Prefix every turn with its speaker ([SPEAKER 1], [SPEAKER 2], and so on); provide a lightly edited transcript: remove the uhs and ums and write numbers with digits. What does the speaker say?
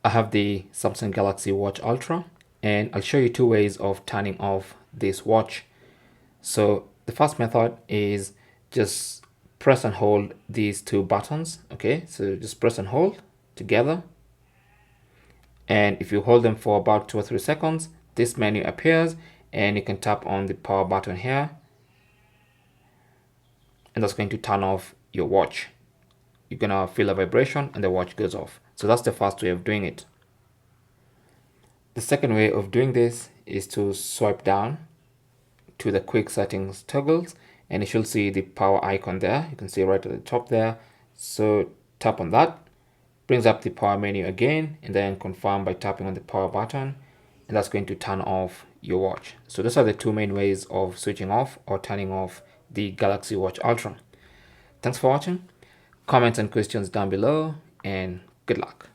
[SPEAKER 1] I have the Samsung Galaxy Watch Ultra, and I'll show you two ways of turning off this watch. So the first method is just press and hold these two buttons. Okay, so just press and hold together, and if you hold them for about 2 or 3 seconds, this menu appears and you can tap on the power button here, and that's going to turn off your watch. You're gonna feel a vibration and the watch goes off. So that's the first way of doing it. The second way of doing this is to swipe down to the quick settings toggles, and you should see the power icon there. You can see right at the top there. So tap on that, brings up the power menu again, and then confirm by tapping on the power button, and that's going to turn off your watch. So those are the two main ways of switching off or turning off the Galaxy Watch Ultra. Thanks for watching. Comments and questions down below, and good luck.